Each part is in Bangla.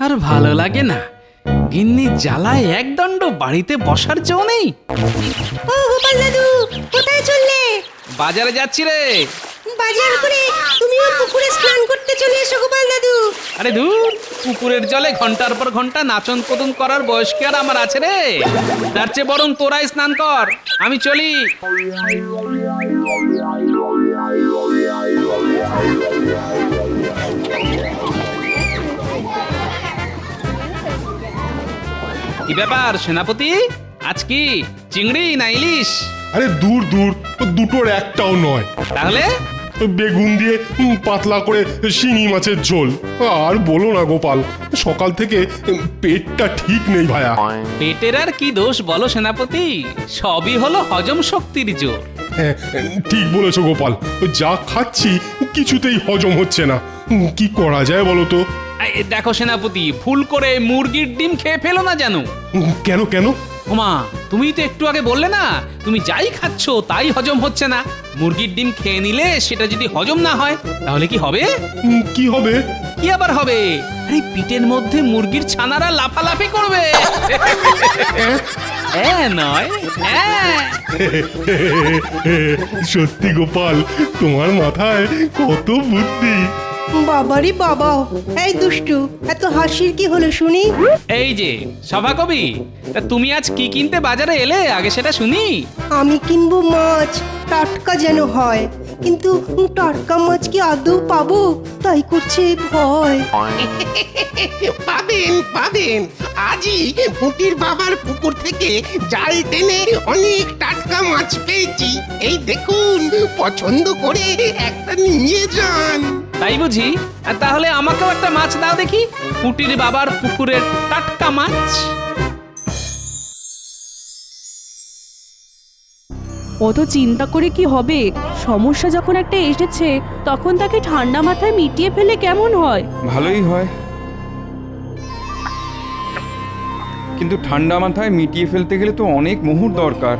আর ভালো লাগে না, গিন্নির জ্বালায় একদণ্ড বাড়িতে বসার জো নেই। ও গোপাল দাদু, কোথায় চললে? বাজারে যাচ্ছি রে। বাজার করে তুমিও পুকুরে স্নান করতে চলে এসো গোপাল দাদু। আরে ধুর, পুকুরের জলে ঘন্টার পর ঘন্টা নাচন কদন করার বয়স কি আর আমার আছে রে? তার চেয়ে বরং তোরাই স্নান কর, আমি চলি। কি ব্যাপার সেনাপতি, আজ কি চিংড়ি না ইলিশ? আরে দূর দূর, দুটোর একটাও নয়। তাহলে বেগুন দিয়ে পাতলা করে শিঙি মাছের ঝোল। আর বলো না গোপাল, সকাল থেকে পেটটা ঠিক নেই ভায়া। পেটের আর কি দোষ বলো সেনাপতি, সবই হলো হজম শক্তির জোর। হ্যাঁ, ঠিক বলেছো গোপাল, যা খাচ্ছি কিছুতেই হজম হচ্ছে না। কি করা যায় বলো তো? এই দেখো সেনাপতি, ভুল করে মুরগির ডিম খেয়ে ফেলো না জানো। কেন কেন? ওমা, তুমি তো একটু আগে বললে না তুমি যাই খাচ্ছ তাই হজম হচ্ছে না। মুরগির ডিম খেয়ে নিলে সেটা যদি হজম না হয় তাহলে কি হবে? কি হবে? কি আবার হবে? আরে পিঠের মধ্যে মুরগির ছানারা লাফালাফি করবে। নয়, সত্যি গোপাল, তোমার মাথায় কত বুদ্ধি। বাবারে বাবা, এই দুষ্টু, এত হাসির কি হলো শুনি? এই যে সভাকবি, তা তুমি আজ কি কিনতে বাজারে এলে আগে সেটা শুনি। আমি কিনবো মাছ, টাটকা যেন হয়, কিন্তু টাটকা মাছ কি আদৌ পাবো তাই করছে ভয়। পাবেন পাবেন, আজই পুটির বাবার পুকুর থেকে জাল টেনে অনেক টাটকা মাছ পেয়েছি। এই দেখুন, পছন্দ করে একটা নিয়ে যান। তাই বুঝি? তাহলে আমাকেও একটা মাছ দাও দেখি, পুটির বাবার পুকুরের টাটকা মাছ। অত চিন্তা করে কি হবে? সমস্যা যখন একটা এসেছে তখন তাকে ঠান্ডা মাথায় মিটিয়ে ফেলে কেমন হয়? ভালোই হয়, কিন্তু ঠান্ডা মাথায় মিটিয়ে ফেলতে গেলে তো অনেক মোহর দরকার,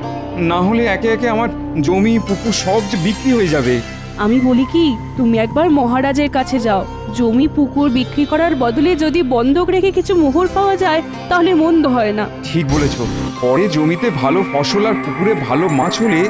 না হলে একে একে আমার জমি পুকুর সব যে বিক্রি হয়ে যাবে। আমি বলি কি, তুমি একবার মহারাজের কাছে যাও, জমি পুকুর বিক্রি করার বদলে যদি বন্ধক রেখে কিছু মোহর পাওয়া যায় তাহলে মন্দ হয় না। ঠিক বলেছ, পরে জমিতে ভালো ফসল আর পুকুরে ভালো মাছ হলে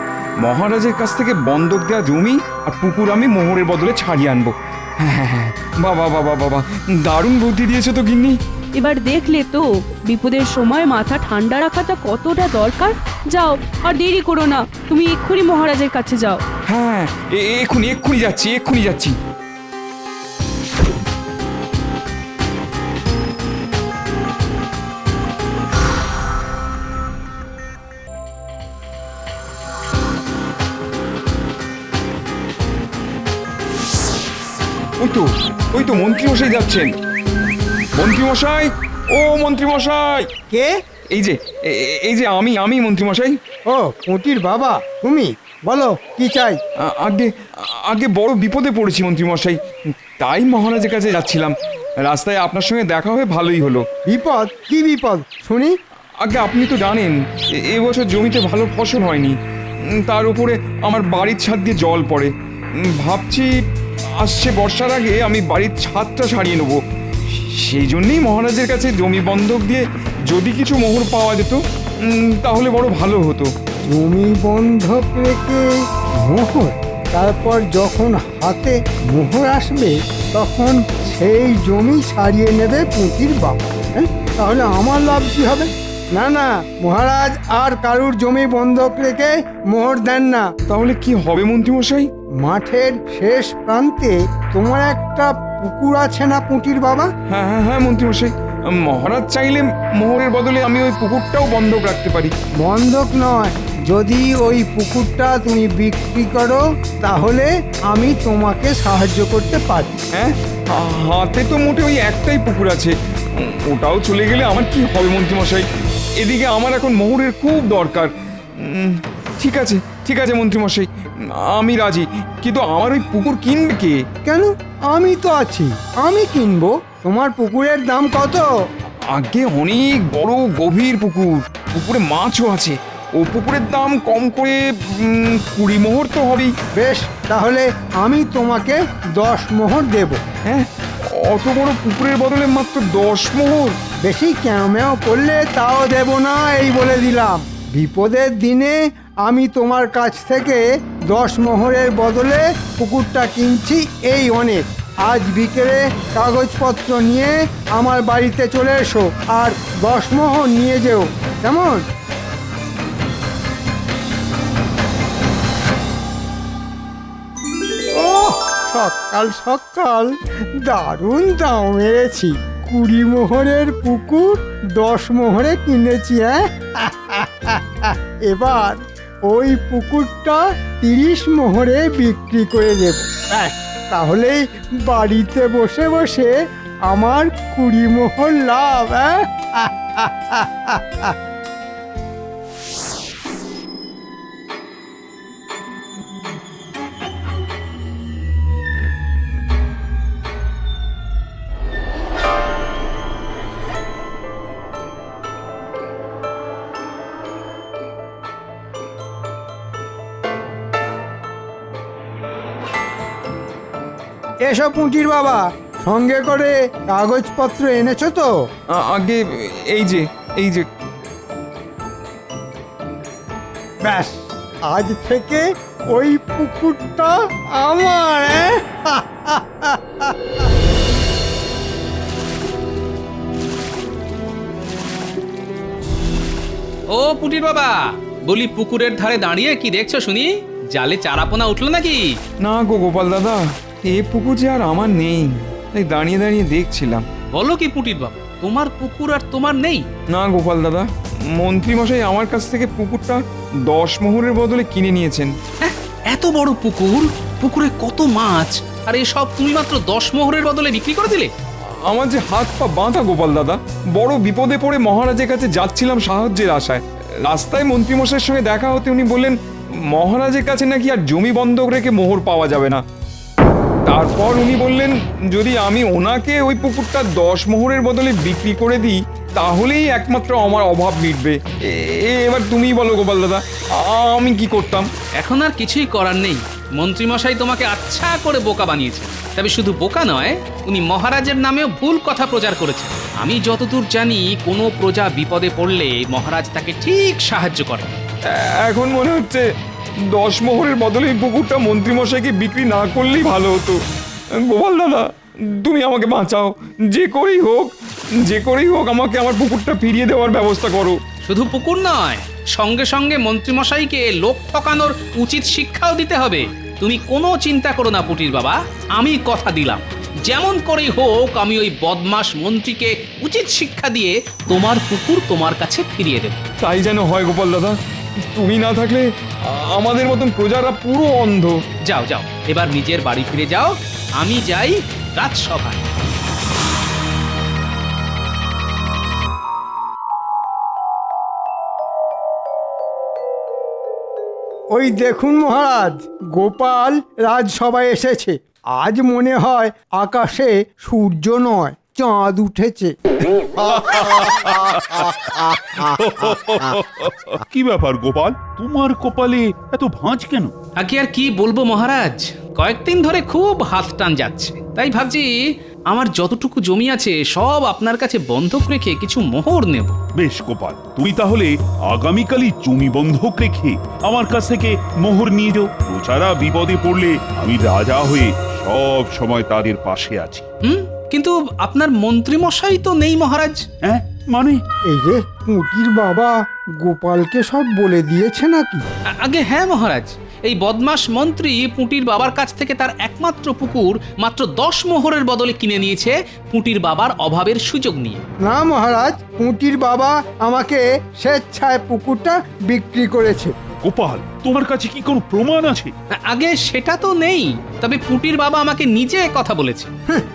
মহারাজের কাছ থেকে বন্ধক দেওয়া জমি আর পুকুর আমি মোহরের বদলে ছাড়িয়ে আনবো। হ্যাঁ, বাবা বাবা বাবা, দারুণ বুদ্ধি দিয়েছো তো গিন্নি। এবার দেখলে তো বিপদের সময় মাথা ঠান্ডা রাখাটা কতটা দরকার। যাও, আর দেরি করো না, তুমি এক্ষুনি মহারাজের কাছে যাও। হ্যাঁ, এক্ষুনি যাচ্ছি। ওই তো মন্ত্রী মশাই যাচ্ছেন। মন্ত্রী মশাই, ও মন্ত্রী মশাই। কে? এই যে আমি মন্ত্রী মশাই। ও পুটির বাবা, তুমি বলো কি চাই? আগে বড় বিপদে পড়েছি মন্ত্রী মশাই, তাই মহারাজের কাছে যাচ্ছিলাম। রাস্তায় আপনার সঙ্গে দেখা হয়ে ভালোই হলো। বিপদ? কি বিপদ শুনি? আগে আপনি তো জানেন এবছর জমিতে ভালো ফসল হয়নি, তার উপরে আমার বাড়ির ছাদ দিয়ে জল পড়ে। ভাবছি আসছে বর্ষার আগে আমি বাড়ির ছাদটা সারিয়ে নেব। সেই জন্যই মহারাজের কাছে জমি বন্ধক দিয়ে যদি কিছু মোহর পাওয়া যেত তাহলে বড় ভালো হতো। জমি বন্ধক রেখে মোহর? তারপর যখন হাতে মোহর আসবে তখন সেই জমি ছাড়িয়ে নেবে পুটির বাবা। তাহলে আমার লাভ কি হবে? না না, মহারাজ আর কারুর জমি বন্ধক রেখে মোহর দেন না। তাহলে কি হবে মন্ত্রী মশাই? মাঠের শেষ প্রান্তে তোমার একটা পুকুর আছে না পুটির বাবা? হ্যাঁ মন্ত্রী মশাই, মহারাজ চাইলে মোহরের বদলে আমি ওই পুকুরটাও বন্ধক রাখতে পারি। বন্ধক নয়, যদি ওই পুকুরটা তুমি বিক্রি করো তাহলে আমি তোমাকে সাহায্য করতে পারি। হ্যাঁ, হাতে তো মোটে ওই একটাই পুকুর আছে, ওটাও চলে গেলে আমার কি হবে মন্ত্রী মশাই? এদিকে আমার এখন মোহরের খুব দরকার। ঠিক আছে মন্ত্রী মশাই, আমি রাজি, কিন্তু আমার ওই পুকুর কিনবে কে? কেন? আমি তো আছি, আমি কিনবো। তোমার পুকুরের দাম কত? আগে অনেক বড় গভীর পুকুর, পুকুরে মাছও আছে। ও পুকুরের দাম কম করে 20 মোহর তো হবেই। বেশ, তাহলে আমি তোমাকে 10 মোহর দেব। হ্যাঁ, অত বড় পুকুরের বদলে মাত্র 10 মোহর? বেশি ক্যামেও করলে তাও দেব না, এই বলে দিলাম। বিপদের দিনে আমি তোমার কাছ থেকে 10 মোহরের বদলে পুকুরটা কিনছি, এই অনেক। আজ বিকেলে কাগজপত্র নিয়ে আমার বাড়িতে চলে এসো, আর 10 মোহর নিয়ে যেও, কেমন? ও সকাল সকাল দারুণ দাম মেরেছি। 20 মোহরের পুকুর 10 মোহরে কিনেছি। হ্যাঁ, এবার ওই পুকুরটা 30 মোহরে বিক্রি করে দেব। তাহলেই বাড়িতে বসে বসে আমার 20 মোহর লাভ। হ্যাঁ, এসো পুঁটির বাবা, সঙ্গে করে কাগজপত্র এনেছো তো? আগে এই যে ব্যাস, আজ থেকে ওই পুকুরটা আমার। ও পুটির বাবা, বলি পুকুরের ধারে দাঁড়িয়ে কি দেখছো শুনি? জালে চারাপোনা উঠলো নাকি? না গো গোপাল দাদা, এ পুকুর যে আর আমার নেই, তাই দাঁড়িয়ে দাঁড়িয়ে দেখছিলাম। বলো কি পুটির বাবা, তোমার পুকুর আর তোমার নেই? না গোপাল দাদা, মন্ত্রী মশাই আমার কাছ থেকে পুকুরটা 10 মোহরের বদলে কিনে নিয়েছেন। হ্যাঁ, এত বড় পুকুর, পুকুরে কত মাছ, আর এসব তুমি মাত্র 10 মোহরের বদলে বিক্রি করে দিলে? আমার যে হাত পা বাঁধা গোপাল দাদা, বড় বিপদে পড়ে মহারাজের কাছে যাচ্ছিলাম সাহায্যের আশায়। রাস্তায় মন্ত্রী মশাইয়ের সঙ্গে দেখা হতে উনি বললেন মহারাজের কাছে নাকি আর জমি বন্ধক রেখে মোহর পাওয়া যাবে না। তারপর উনি বললেন যদি আমি ওনাকে ওই পুকুরটা 10 মোহরের বদলে বিক্রি করে দিই তাহলেই একমাত্র আমার অভাব মিটবে। এবার তুমিই বলো গোপাল দাদা, আমি কি করতাম? এখন আর কিছুই করার নেই। মন্ত্রীমশাই তোমাকে আচ্ছা করে বোকা বানিয়েছেন। তবে শুধু বোকা নয়, উনি মহারাজের নামেও ভুল কথা প্রচার করেছেন। আমি যতদূর জানি, কোনো প্রজা বিপদে পড়লে মহারাজ তাকে ঠিক সাহায্য করেন। এখন মনে হচ্ছে 10 মোহরের বদলে এই পুকুরটা মন্ত্রীমশাইকে বিক্রি না করলেই ভালো হতো। গোপাল দাদা, তুমি আমাকে বাঁচাও, যে করেই হোক আমাকে আমার পুকুরটা ফিরিয়ে দেওয়ার ব্যবস্থা করো। শুধু পুকুর নয়, সঙ্গে সঙ্গে মন্ত্রীমশাইকে লোক ঠকানোর উচিত শিক্ষাও দিতে হবে। তুমি কোনো চিন্তা করো না পুটির বাবা, আমি কথা দিলাম, যেমন করেই হোক আমি ওই বদমাশ মন্ত্রীকে উচিত শিক্ষা দিয়ে তোমার পুকুর তোমার কাছে ফিরিয়ে দেব। তাই যেন হয় গোপাল দাদা, তুমি না থাকলে আমাদের মতন প্রজারা পুরো অন্ধ। যাও যাও, এবার নিজের বাড়ি ফিরে যাও, আমি যাই রাজসভায়। ওই দেখুন মহারাজ, গোপাল রাজসভায় এসেছে। আজ মনে হয় আকাশে সূর্য নয়, চাঁদ উঠেছে। কি ব্যাপার গোপাল, তোমার কপালে এত ভাঁজ কেন? আগে আর কি বলবো মহারাজ, কয়েকদিন ধরে খুব হাত টান যাচ্ছে। তাই ভাবছি আমার যতটুকু জমি আছে সব আপনার কাছে বন্ধক রেখে কিছু মোহর নেব। বেশ গোপাল, তুমি তাহলে আগামীকালই জমি বন্ধক রেখে আমার কাছ থেকে মোহর নিয়ে যাও। প্রজারা বিপদে পড়লে আমি রাজা হয়ে সব সময় তাদের পাশে আছি। কিন্তু আপনার মন্ত্রীমশাই তো নেই মহারাজ। হ্যাঁ মানে? এই যে পুঁটির বাবা গোপালকে সব বলে দিয়েছে নাকি? আগে হ্যাঁ মহারাজ, এই বদমাস মন্ত্রী পুঁটির বাবার কাছ থেকে তার একমাত্র পুকুর মাত্র 10 মোহরের বদলে কিনে নিয়েছে, পুঁটির বাবার অভাবের সুযোগ নিয়ে। না মহারাজ, পুঁটির বাবা আমাকে স্বেচ্ছায় পুকুরটা বিক্রি করেছে। গোপাল, তোমার কাছে কি কোনো প্রমাণ আছে? আগে সেটা তো নেই, তবে পুঁটির বাবা আমাকে নিজে কথা বলেছে।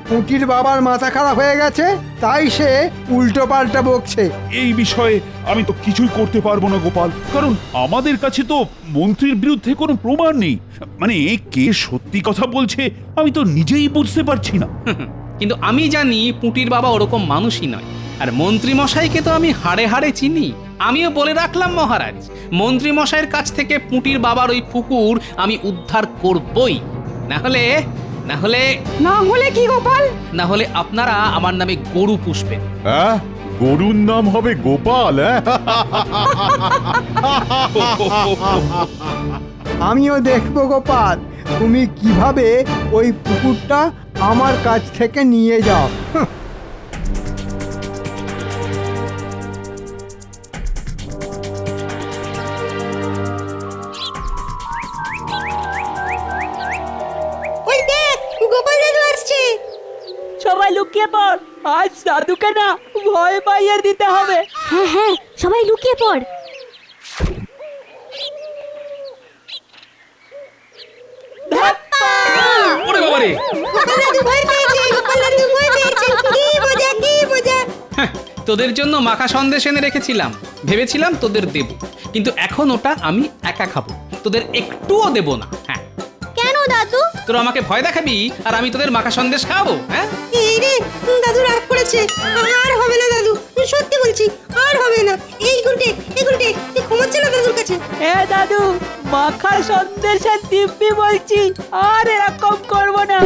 পুঁটির বাবার মাথা খারাপ হয়ে গেছে, তাই সে উল্টো পাল্টা বকছে। এই বিষয়ে আমি তো কিছুই করতে পারবো না গোপাল, কারণ আমাদের কাছে তো মন্ত্রীর বিরুদ্ধে কোনো প্রমাণ নেই। মানে কে সত্যি কথা বলছে আমি তো নিজেই বুঝতে পারছি না। কিন্তু আমি জানি পুঁটির বাবা ওরকম মানুষই নয়, আর মন্ত্রী মশাইকে তো আমি হাড়ে হাড়ে চিনি। আমিও বলে রাখলাম মহারাজ, মন্ত্রী মশাইয়ের কাছ থেকে পুঁটির বাবার ওই পুকুর আমি উদ্ধার করবই, না হলে না হলে না হলে কি গোপাল? না হলে আপনারা আমার নামে গরু পুষবেন। হ্যাঁ, গরুর নাম হবে গোপাল। হ্যাঁ? আমিও দেখবো গোপাল তুমি কিভাবে ওই পুকুরটা আমার কাছ থেকে নিয়ে যাও। হুঁ, ওই দেখ গোপাল দাদু আসছে। সবাই লুকিয়ে পড়, আজ দাদুকে না ভয় পাইয়ে দিতে হবে। হ্যাঁ হ্যাঁ, সবাই লুকিয়ে পড়। ওরে বাবারে! গোপাল দাদু ভয় পেয়েছে, গোপাল দাদু ভয় পেয়েছে। কি মজা, কি মজা। হ্যাঁ, তোদের জন্য মাখা সন্দেশ এনে রেখেছিলাম, ভেবেছিলাম তোদের দেব, কিন্তু এখন ওটা আমি একা খাবো, তোদের একটুও দেব না। হ্যাঁ, কেন দাদু? তোরা আমাকে ভয় দেখাবি আর আমি তোদের মাখা সন্দেশ খাবো? হ্যাঁ, এই রে, দাদু রাগ করেছে। আর হবে না দাদু, সত্যি বলছি, আর হবে না। এই গুলটে, তুই ঘুমাচ্ছে না দাদুর কাছে। এ দাদু, মাখার সন্দেশের দিব্যি বলছি, আর এরকম করব না।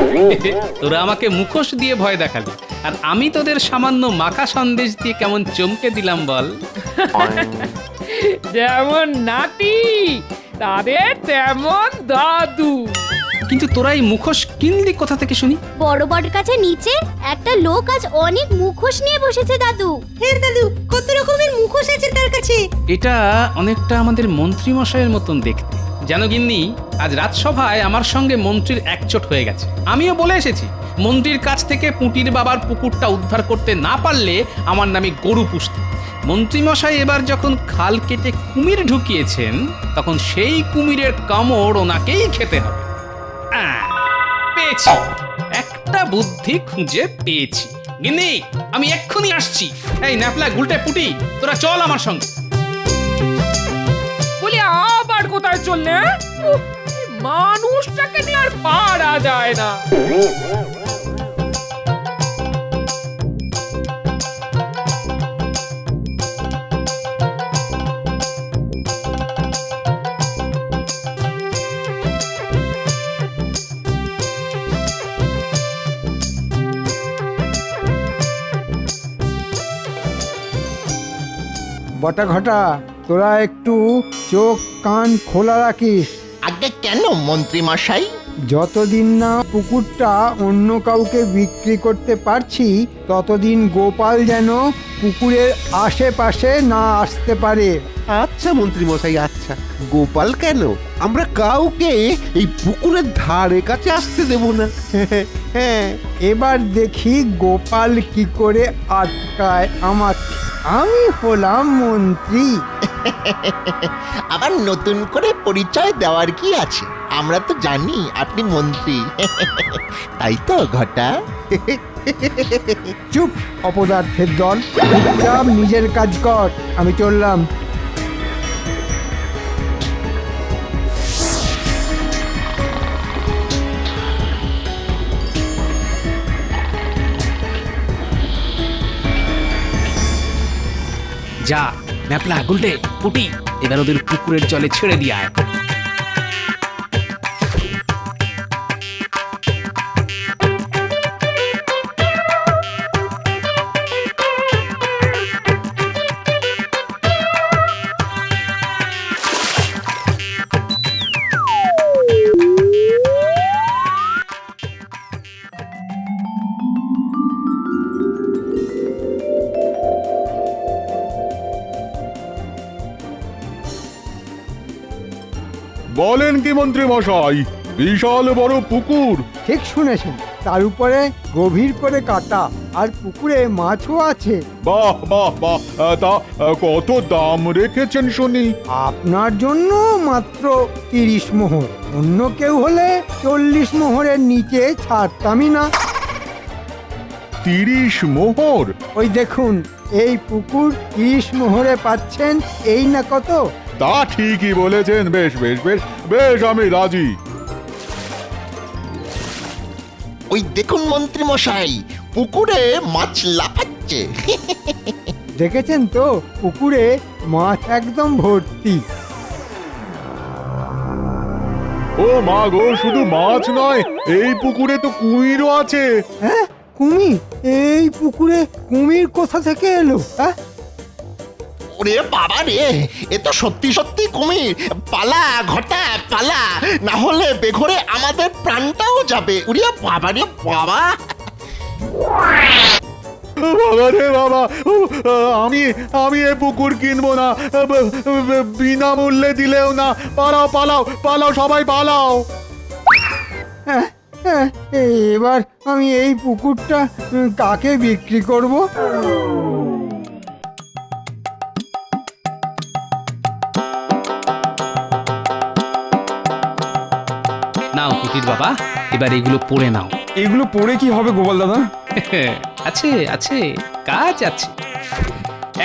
তোরা আমাকে মুখোশ দিয়ে ভয় দেখালি, আর আমি তোদের সামান্য মাখা সন্দেশ দিয়ে কেমন চমকে দিলাম বল। যেমন নাতি তাদের তেমন দাদু। কিন্তু তোরা এই মুখোশ কিনলি কোথা থেকে শুনি? বড় বড় কাছে নিচে একটা লোক আজ অনেক মুখোশ নিয়ে বসেছে দাদু। হ্যাঁ দাদু, কত রকমের মুখোশ আছে তার কাছে। এটা অনেকটা আমাদের মন্ত্রী মশাইয়ের মতন দেখতে। জানো গিন্নি, আজ রাজসভায় আমার সঙ্গে মন্ত্রীর একচোট হয়ে গেছে। আমিও বলে এসেছি, মন্ত্রীর কাছ থেকে পুঁটির বাবার পুকুরটা উদ্ধার করতে না পারলে আমার নামে গরু পুষতে। মন্ত্রীমশাই এবার যখন খাল কেটে কুমির ঢুকিয়েছেন, তখন সেই কুমিরের কামড় ওনাকেই খেতে হবে। পেয়েছি, একটা বুদ্ধি খুঁজে পেয়েছি। গিন্নি, আমি এক্ষুনি আসছি। এই ন্যাপলা, গুলটে, পুটি, তোরা চল আমার সঙ্গে। বলি আবার কোথায় চললে? উফ, এই মানুষটাকে নিয়ে আর পারা যায় না। বটা ঘটা তোরা একটু চোখ কান খোলা রাখিস। আগে কেন মন্ত্রী মশাই? যতদিন না পুকুরটা অন্য কাউকে বিক্রি করতে পারছি, ততদিন গোপাল যেন পুকুরের আশেপাশে না আসতে পারে। আচ্ছা মন্ত্রী মশাই, আচ্ছা। গোপাল কেন, আমরা কাউকে এই পুকুরের ধারে কাছে আসতে দেব না। হ্যাঁ, এবার দেখি গোপাল কি করে আটকায় আমাকে। আমি হলাম মন্ত্রী। আবার নতুন করে পরিচয় দেওয়ার কি আছে? আমরা তো জানি আপনি মন্ত্রী। তাই তো ঘটা? চুপ অপদার্থের দল, চুপচাপ নিজের কাজ কর। আমি চললাম। যা ন্যাপলা, গুলটে, পুটি, এবার ওদের পুকুরের জলে ছেড়ে দিয়ে আয়। বলেন কি মন্ত্রী মশাই, বিশাল বড় পুকুর? ঠিক শুনেছেন, তার উপরে গভীর করে কাটা, আর পুকুরে মাছও আছে। বাহ বাহ বাহ, তা কত দাম রেখেছেন শুনি? আপনার জন্য মাত্র 30 মোহর। অন্য কেউ হলে 40 মোহরের নিচে ছাড়তামই না। 30 মোহর? ওই দেখুন, এই পুকুর 30 মোহরে পাচ্ছেন, এই না কত? তা ঠিকই বলেছেন। বেশ বেশ বেশ বেশ, আমি রাজি। ওই দেখুন মন্ত্রী মশাই, পুকুরে মাছ লাফাচ্ছে। দেখেছেন তো, পুকুরে মাছ একদম ভর্তি। ও মা গো, শুধু মাছ নয়, এই পুকুরে তো কুমিরও আছে। হ্যাঁ, কুমির? এই পুকুরে কুমির কোথা থেকে এলো? হ্যাঁ, ওরে বাবা রে, এ তো সত্যি সত্যি কুমির। পালা ঘটা পালা, না হলে বেঘরে আমাদের প্রাণটাও যাবে। উরে বাবা রে বাবা। বাবা রে বাবা, আমি আমি এ পুকুর কিনবো না, বিনামূল্যে দিলেও না। পালাও পালাও পালাও, সবাই পালাও। হ্যাঁ, হ্যাঁ, এবার আমি এই পুকুরটা কাকে বিক্রি করব? নাও পুটির বাবা, এবার এগুলো পড়ে নাও। এগুলো পড়ে কি হবে গোপাল দাদা? আছে আছে, কাজ আছে।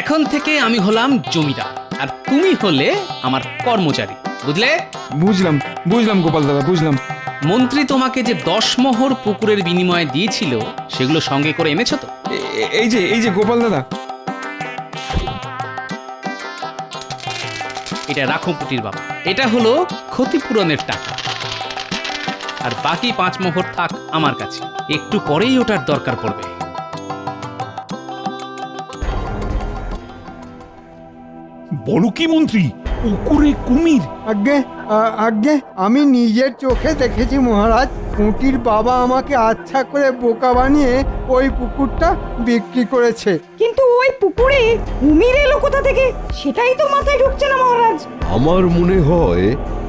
এখন থেকে আমি হলাম জমিদার, আর তুমি হলে আমার কর্মচারী, বুঝলে? বুঝলাম বুঝলাম গোপাল দাদা, বুঝলাম। মন্ত্রী তোমাকে যে 10 মোহর পুকুরের বিনিময়ে দিয়েছিল, সেগুলো সঙ্গে করে এনেছো তো? এই যে গোপাল দাদা। এটা রাখো পুটির বাবা, এটা হলো ক্ষতিপূরণের টাকা। আর বাকি 5 মোহর থাক আমার কাছে, একটু পরেই ওটার দরকার পড়বে। বলো কি মন্ত্রী, পুকুরে কুমির? আজ্ঞে, আজ্ঞে, আমি নিজের চোখে দেখেছি মহারাজ। পুঁটির বাবা আমাকে আচ্ছা করে বোকা বানিয়ে ওই পুকুরটা বিক্রি করেছে। কিন্তু ওই পুকুরে কুমির এলো কোথা থেকে সেটাই তো মাথায় ঢুকছে না মহারাজ। আমার মনে হয়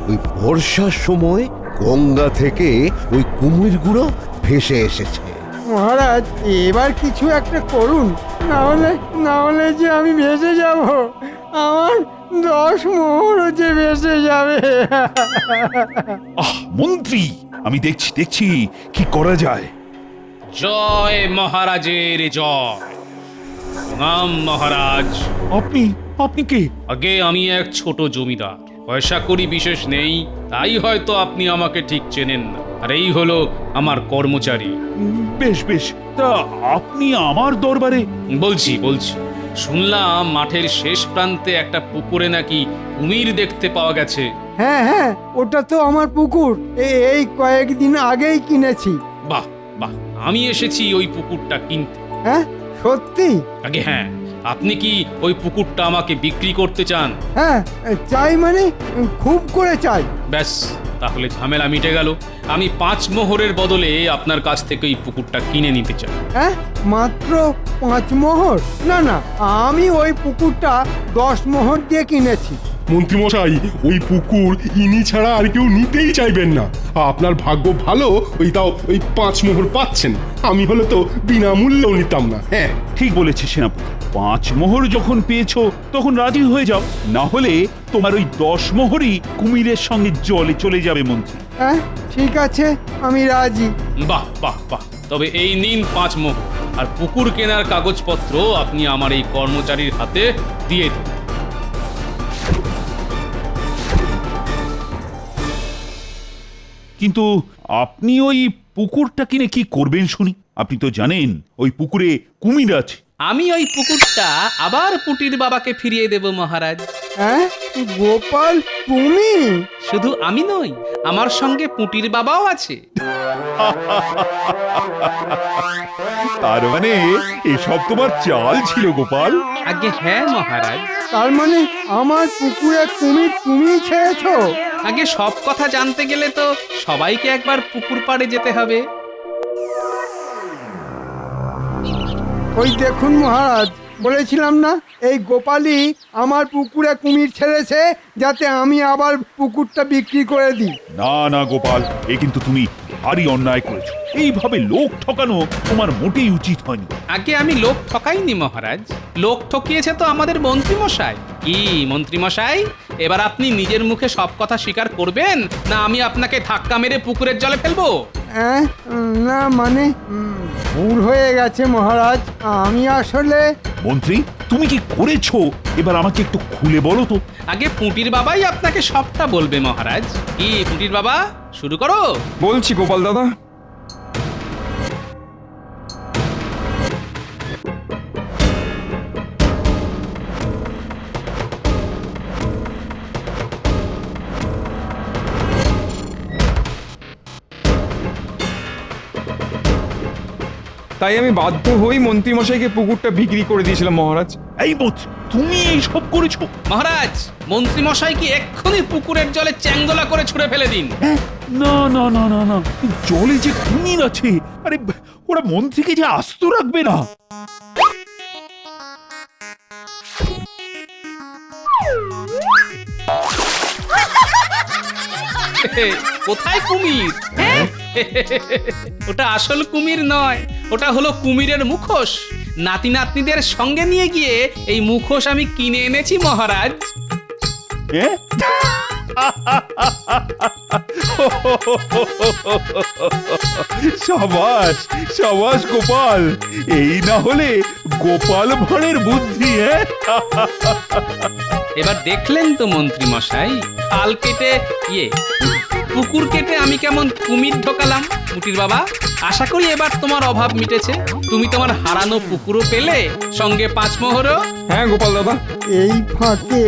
ওই বর্ষার সময় গঙ্গা থেকে ওই কুমিরগুলো ভেসে এসেছে। মহারাজ, এবার কিছু একটা করুন, না হলে যে আমি ভেসে যাব। আমার 10 মোহরও যে ভেসে যাবে। মন্ত্রী, আমি দেখছি কি করা যায়। জয় মহারাজের জয়। প্রণাম মহারাজ। আপনি কে? আগে আমি এক ছোট জমিদার, পয়সা করি বিশেষ নেই, তাই হয়তো আপনি আমাকে ঠিক চেনেন না। আর এই হলো আমার কর্মচারী। বেশ বেশ, তা আপনি আমার দরবারে? বলছি শুনলাম মাঠের শেষ প্রান্তে একটা পুকুরে নাকি কুমির দেখতে পাওয়া গেছে। হ্যাঁ হ্যাঁ, ওটা তো আমার পুকুর। এই কয়েকদিন আগেই কিনেছি। বাহ বাহ, আমি এসেছি ওই পুকুরটা কিনতে। হ্যাঁ, সত্যি? আগে হ্যাঁ, আপনি কি ওই পুকুরটা আমাকে বিক্রি করতে চান? হ্যাঁ, চাই, মানে খুব করে চাই। ব্যাস, তাহলে ঝামেলা মিটে গেল। আমি 5 মোহরের বদলে আপনার কাছ থেকে ওই পুকুরটা কিনে নিতে চাই। হ্যাঁ, মাত্র 5 মোহর? না না, আমি ওই পুকুরটা 10 মোহর দিয়ে কিনেছি। মন্ত্রীমশাই, ওই পুকুর ইনি ছাড়া আর কেউ নিতেই চাইবেন না। আপনার ভাগ্য ভালো, ওই 5 মোহর পাচ্ছেন। আমি হলে তো বিনামূল্যেও নিতাম না। হ্যাঁ, ঠিক বলেছে সেনাপতি। 5 মোহর যখন পেয়েছো তখন রাজি হয়ে যাও, না হলে তোমার ওই 10 মোহরই কুমিরের সঙ্গে জলে চলে যাবে মন্ত্রী। হ্যাঁ, ঠিক আছে, আমি রাজি। বাহ বাহ বাহ, তবে এই নিন 5 মোহর, আর পুকুর কেনার কাগজপত্র আপনি আমার এই কর্মচারীর হাতে দিয়ে দিন। কিন্তু আপনি ওই পুকুরটা কিনে কি করবেন শুনি? আপনি তো জানেন ওই পুকুরে কুমির আছে। আমি ওই পুকুরটা আবার পুটির বাবাকে ফিরিয়ে দেব মহারাজ। হ্যাঁ, গোপাল, তুমি? শুধু আমি নই, আমার সঙ্গে পুটির বাবাও আছে। তার মানে এসব তোমার চাল ছিল গোপাল? আগে হ্যাঁ মহারাজ। তার মানে আমার পুকুরে কুমির তুমি ছেড়েছো? আগে সব কথা জানতে গেলে তো সবাইকে একবার পুকুর পাড়ে যেতে হবে। ওই দেখুন মহারাজ, বলেছিলাম না এই গোপালই আমার পুকুরে কুমির ছেড়েছে যাতে আমি আবার পুকুরটা বিক্রি করে দিই। না না গোপাল, এ কিন্তু তুমি ভারী অন্যায় করেছো। এইভাবে লোক ঠকানো তোমার মোটেই উচিত হয়নি। আগে আমি লোক ঠকাইনি মহারাজ, লোক ঠকিয়েছে তো আমাদের মন্ত্রী মশাই। কি মন্ত্রী মশাই, এবার আপনি নিজের মুখে সব কথা স্বীকার করবেন, না আমি আপনাকে ধাক্কা মেরে পুকুরের জলে ফেলবো? না, মানে ভুল হয়ে গেছে মহারাজ। আমি আসলে... মন্ত্রী, তুমি কি করেছো এবার আমাকে একটু খুলে বলো তো। আগে পুটির বাবাই আপনাকে সবটা বলবে মহারাজ। কি পুটির বাবা, শুরু করো। বলছি গোপাল দাদা। তাই আমি বাধ্য হই মন্ত্রীমশাইকে পুকুরটা বিক্রি করে দিয়েছিলাম মহারাজ। এই মন্ত্রী, তুমি এই সব করেছো? মহারাজ, মন্ত্রী মশাই কি এক্ষুনি পুকুরের জলে চ্যাংদোলা করে ছুঁড়ে ফেলে দিন। না না না না না, জলে যে কুমির আছে, আরে ওরা মন্ত্রীকে যে আস্ত রাখবে না। কোথায় কুমির? ওটা আসল কুমির নয়, ওটা হলো কুমিরের মুখোশ। নাতি নাতনিদের সঙ্গে নিয়ে গিয়ে এই মুখোশ আমি কিনে এনেছি মহারাজ। সাবাস সাবাস গোপাল, এই না হলে গোপাল ভাঁড়ের বুদ্ধি। এবার দেখলেন তো মন্ত্রী মশাই, খাল কেটে পুকুর কেটে আমি কেমন কুমির ঢোকালাম। পুটির বাবা, আশা করি এবার তোমার অভাব মিটেছে। তুমি তোমার হারানো পুকুরও পেলে, সঙ্গে 5 মোহরও। হ্যাঁ গোপাল দাদা। এই ফাঁকে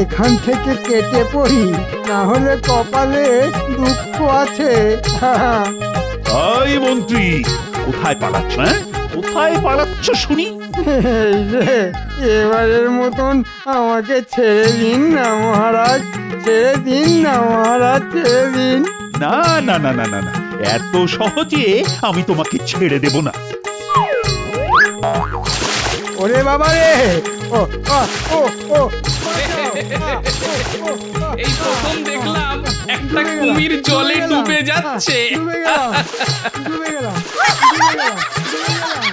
এখান থেকে কেটে পড়ি, না হলে কপালে দুঃখ আছে। এই মন্ত্রী, কোথায় পালাচ্ছ? কোথায় পালাচ্ছ শুনি? এই রে, এবারের মতন আমাকে ছেড়ে দিন না মহারাজ, ছেড়ে দিন না মহারাজ, ছেড়ে দিন। না না না না না না, এত সহজে আমি তোমাকে ছেড়ে দেব না। ওরে বাবা রে, ও ও ও ও এই প্রথম দেখলাম একটা কুমির জলে ডুবে যাচ্ছে। ডুবে গেলাম, ডুবে গেলাম, ডুবে গেলাম, ডুবে গেলাম।